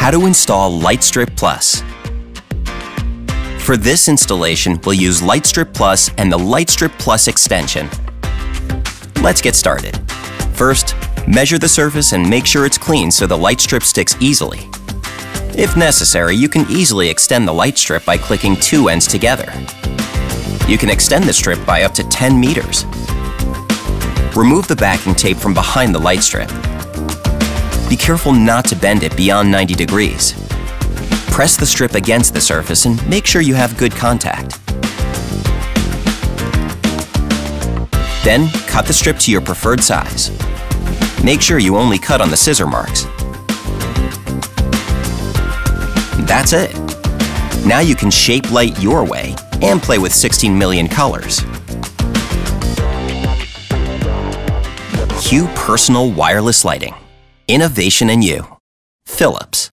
How to install Lightstrip Plus. For this installation, we'll use Lightstrip Plus and the Lightstrip Plus extension. Let's get started. First, measure the surface and make sure it's clean so the light strip sticks easily. If necessary, you can easily extend the light strip by clicking two ends together. You can extend the strip by up to 10 meters. Remove the backing tape from behind the light strip. Be careful not to bend it beyond 90 degrees. Press the strip against the surface and make sure you have good contact. Then, cut the strip to your preferred size. Make sure you only cut on the scissor marks. That's it! Now you can shape light your way and play with 16 million colors. Hue Personal Wireless Lighting. Innovation in you. Philips.